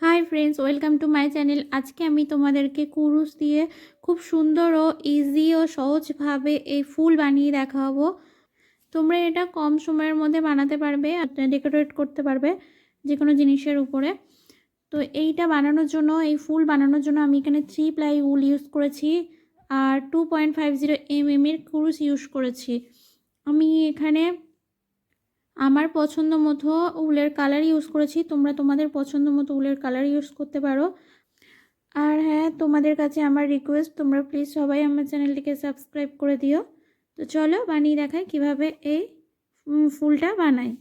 Hi friends, welcome to my channel. আজকে আমি তোমাদেরকে কুরুশ দিয়ে খুব সুন্দর ও ইজি ও সহজভাবে এই ফুল বানিয়ে দেখাবো। তোমরা এটা কম সময়ের মধ্যে বানাতে পারবে আর ডেকোরেট করতে পারবে যে কোনো জিনিসের উপরে। তো এইটা বানানোর জন্য, এই ফুল বানানোর জন্য আমি এখানে 3 প্লাই উল ইউজ করেছি আর 2.50 mm এর কুরুশ ইউজ করেছি। আমি এখানে আমার পছন্দ মতো উলের কালার ইউজ করেছি, তোমরা তোমাদের পছন্দ মতো উলের কালার ইউজ করতে পারো। আর হ্যাঁ, তোমাদের কাছে আমার রিকোয়েস্ট, তোমরা প্লিজ সবাই আমার চ্যানেলটিকে সাবস্ক্রাইব করে দিও। তো চলো বানিয়ে দেখাই কিভাবে এই ফুলটা বানাই।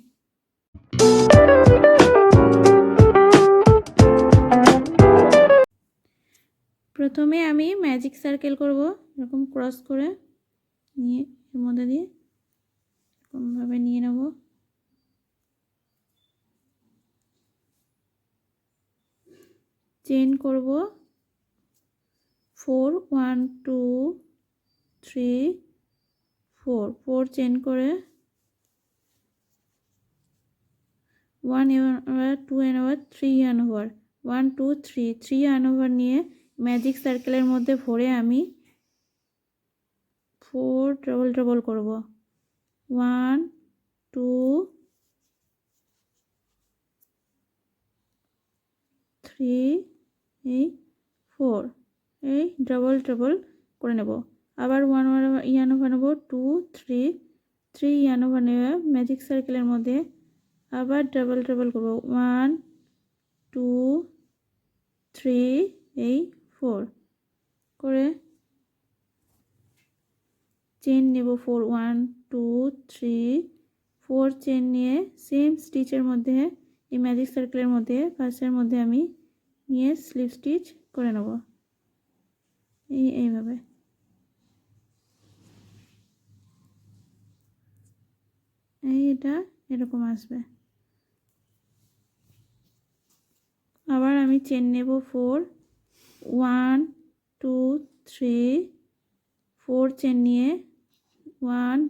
প্রথমে আমি ম্যাজিক সার্কেল করব, এরকম ক্রস করে নিয়ে এর মধ্যে দিয়ে এরকমভাবে নিয়ে নেব। চেন করব 4 1 2 3 4 চেন করে 1 ওভার 2 ওভার 3 ওভার 1 2 3 ওভার নিয়ে ম্যাজিক সার্কেলের মধ্যে ভরে আমি 4 ডবল করব। 1 2 3 এই 4 এই ডবল করে নেব। আবার 1 ওভার নেব 2 3 ওভার নেব ম্যাজিক সার্কেলের মধ্যে, আবার ডবল করব 1 2 3 এই 4 করে চেন নেব 4 1 2 3 4 চেন নিয়ে সেম স্টিচের মধ্যে এই ম্যাজিক সার্কেলের মধ্যে পাশের মধ্যে আমি নিয়ে স্লিপ স্টিচ করে নেব এইভাবে। এটা এরকম আসবে। আবার আমি চেন নেব 4 1 2 3 4 চেন নিয়ে 1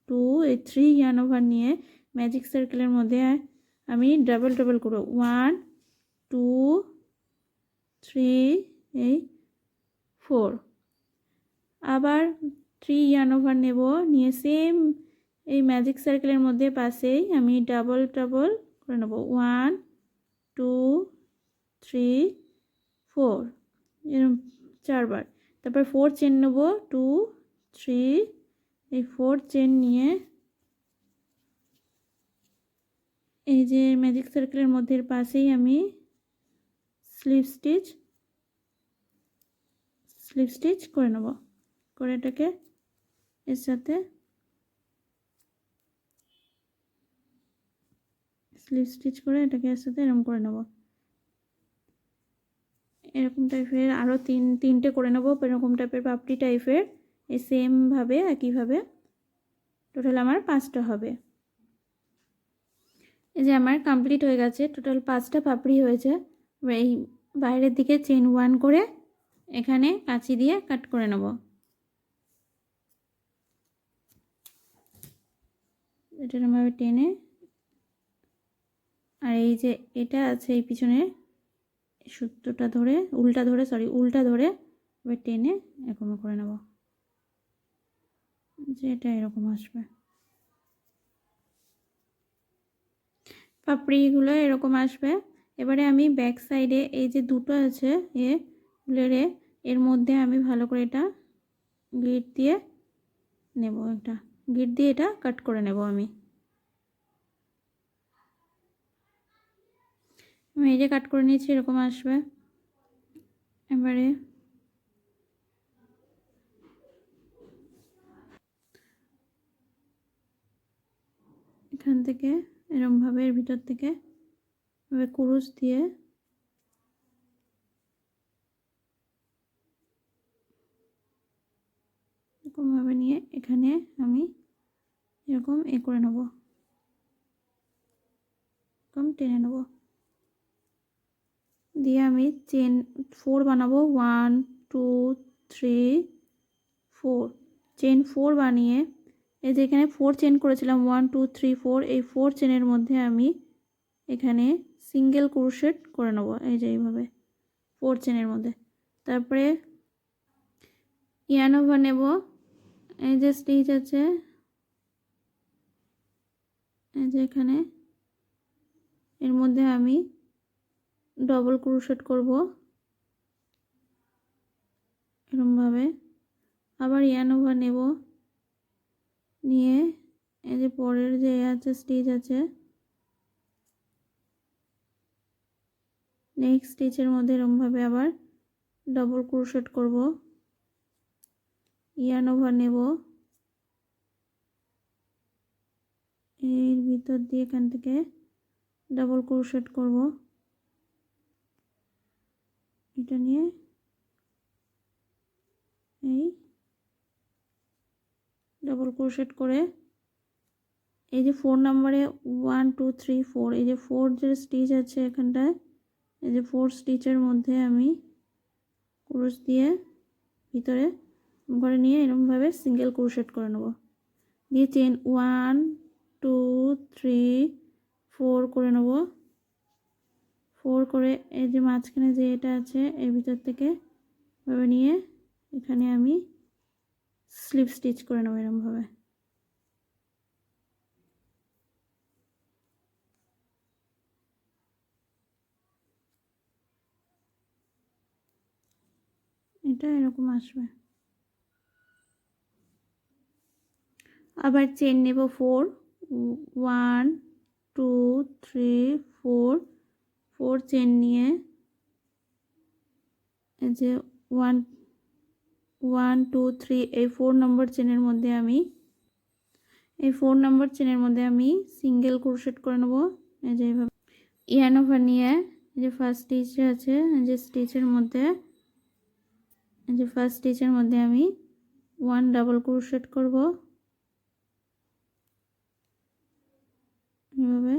2 এই 3 ওভার নিয়ে ম্যাজিক সার্কেলের মধ্যে আমি ডবল করব 1 2 3 এই 4। আবার 3 ওভার নেব, নিয়ে সেম এই ম্যাজিক সার্কেলের মধ্যে পাশেই আমি ডবল করে নেব 1 2 3 4 এরকম 4 বার। তারপর 4 চেন নেব 2 3 এই 4 চেন নিয়ে এই যে ম্যাজিক সার্কেলের মধ্যে পাশেই আমি স্লিপ স্টিচ করে নেব, করে এটাকে এর সাথে স্লিপ স্টিচ করে এটাকে এর সাথে এরকম করে নেব। এরকম টাইপের আরও তিনটে করে নেব, এরকম টাইপের পাপড়ি টাইপের এই সেমভাবে একইভাবে টোটাল আমার 5টা হবে। এই যে আমার কমপ্লিট হয়ে গেছে, টোটাল 5টা পাপড়ি হয়েছে। এই বাইরের দিকে চেন 1 করে এখানে কাঁচি দিয়ে কাট করে নেব। এটা এরকমভাবে টেনে, আর এই যে এটা আছে এই পিছনে সুতোটা ধরে উল্টা ধরে এবার টেনে এরকম করে নেব, যে এটা এরকম আসবে। পাপড়িগুলো এরকম আসবে। এবারে আমি ব্যাক সাইডে এই যে দুটো আছে ব্লেডে, এর মধ্যে আমি ভালো করে এটা গিট দিয়ে নেব, এটা গিট দিয়ে এটা কাট করে নেব। আমি এই যে কাট করে নিয়েছি, এরকম আসবে। এবারে এখান থেকে এরকমভাবে এর ভিতর থেকে কুরুশ দিয়ে এরকমভাবে নিয়ে এখানে আমি এরকম করে নেব, এরকম টেনে নেব, দিয়ে আমি চেন 4 বানাবো 1 2 3 4 চেন 4 বানিয়ে এই যে এখানে 4 চেন করেছিলাম 1 2 3 4 এই 4 চেনের মধ্যে আমি এখানে সিঙ্গেল ক্রোশেট করে নেব এই যে এইভাবে 4 চেনের মধ্যে। তারপরে ইয়ার্ন ওভার নেব, এই যে স্টিচ আছে এই যে এখানে, এর মধ্যে আমি ডবল ক্রোশেট করব এরকমভাবে। আবার ইয়ার্ন ওভার নেব, নিয়ে এই যে পরের যে আছে স্টিচ আছে নেক্সট স্টিচের মধ্যে এরকমভাবে আবার ডবল ক্রোশেট করব, ইয়ার্ন ওভার নেব, এর ভিতর দিয়ে এখান থেকে ডবল ক্রোশেট করব, এটা নিয়ে এই ডবল ক্রোশেট করে এই যে 4 নম্বরে 1 2 3 4 এই যে 4 যে স্টিচ আছে এখানটায়, এই যে 4 স্টিচের মধ্যে আমি ক্রোশ দিয়ে ভিতরে করে নিয়ে এরকমভাবে সিঙ্গেল ক্রোশেট করে নেব, দিয়ে চেন 1 2 3 4 করে নেব। 4 করে এই যে মাঝখানে যে এটা আছে এর ভিতর থেকে ভাবে নিয়ে এখানে আমি স্লিপ স্টিচ করে নেব এরকমভাবে। এটা এরকম আসবে। আবার চেন নেব 4 1 2 3 4 4 চেন নিয়ে এই যে 1 1 2 3 এই 4 নম্বর চেনের মধ্যে আমি সিঙ্গেল ক্রোশেট করে নেব এই যে এইভাবে। ইয়ার্ন ওভার নিয়ে এই যে ফার্স্ট স্টিচ আছে এই যে স্টিচের মধ্যে আমি 1 ডাবল ক্রোশেট করব এভাবে।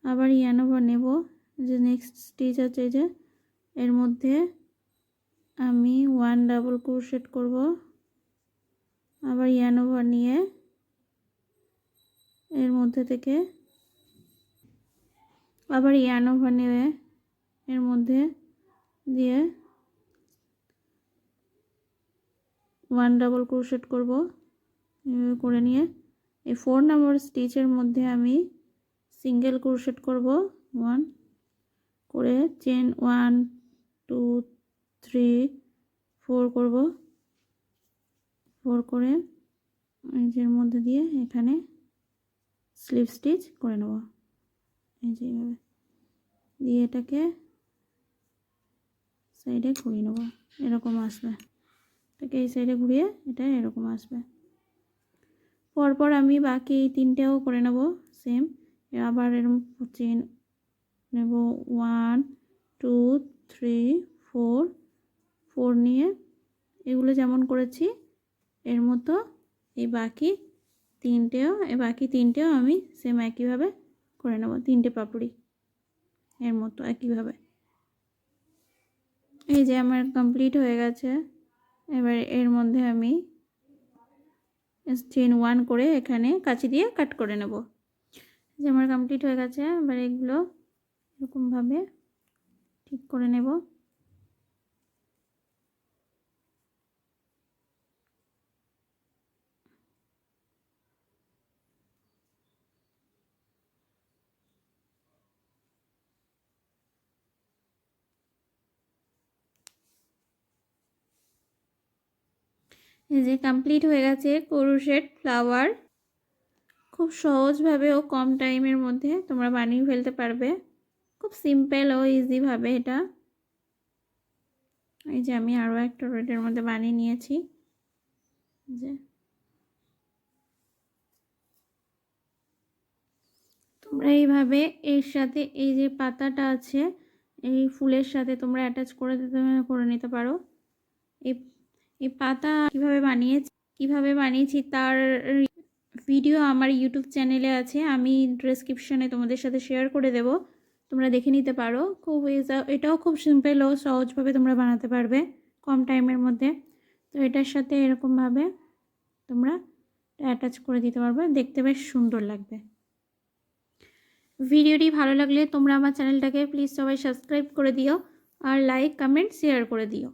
আবার ইয়ার্ন ওভার নেব, যে নেক্সট স্টিচ আছে এই যে এর মধ্যে আমি 1 ডাবল ক্রোশেট করব, আবার ইয়ার্ন ওভার নিয়ে এর মধ্যে থেকে আবার ইয়ার্ন ওভার নিয়ে এর মধ্যে দিয়ে 1 ডাবল ক্রোশেট করব এভাবে করে নিয়ে এই 4 নম্বর স্টিচের মধ্যে আমি সিঙ্গেল ক্রোশেট করব 1 করে, চেন 1 2 3 4 করব, 4 করে এর মধ্যে দিয়ে এখানে স্লিপ স্টিচ করে নেব এই যে এইভাবে, দিয়ে এটাকে সাইডে ঘুরিয়ে নেব এরকম আসবে, এটাকে এই সাইডে ঘুরিয়ে এটা এরকম আসবে। পরপর আমি বাকি এই তিনটেও করে নেব সেম। আবার এরকম চেন নেব 1 2 3 4 4 নিয়ে এগুলো যেমন করেছি এর মতো এই বাকি তিনটেও আমি সেম একইভাবে করে নেব, তিনটে পাপড়ি এর মতো একইভাবে। এই যে আমার কমপ্লিট হয়ে গেছে। এবার এর মধ্যে আমি চেন 1 করে এখানে কাঁচি দিয়ে কাট করে নেব। যে আমার কমপ্লিট হয়ে গেছে। এবার এগুলো এরকমভাবে ঠিক করে নেব। এই যে কমপ্লিট হয়ে গেছে ক্রোশেট ফ্লাওয়ার। খুব সহজভাবে ও কম টাইমের মধ্যে তোমরা বানিয়ে ফেলতে পারবে, খুব সিম্পল ও ইজিভাবে এটা। এই যে আমি আরও একটা রেডের মধ্যে বানিয়ে নিয়েছি। যে তোমরা এইভাবে এর সাথে এই যে পাতাটা আছে এই ফুলের সাথে তোমরা অ্যাটাচ করে নিতে পারো। এই পাতা কিভাবে বানিয়েছি তার ভিডিও আমার ইউটিউব চ্যানেলে আছে, আমি ডেসক্রিপশনে তোমাদের সাথে শেয়ার করে দেব, তোমরা দেখে নিতে পারো। এটাও খুব সিম্পল ও সহজভাবে তোমরা বানাতে পারবে কম টাইমের মধ্যে। তো এটার সাথে এরকমভাবে তোমরা অ্যাটাচ করে দিতে পারবে, দেখতে বেশ সুন্দর লাগবে। ভিডিওটি ভালো লাগলে তোমরা আমার চ্যানেলটাকে প্লিজ সবাই সাবস্ক্রাইব করে দিও আর লাইক, কমেন্ট, শেয়ার করে দিও।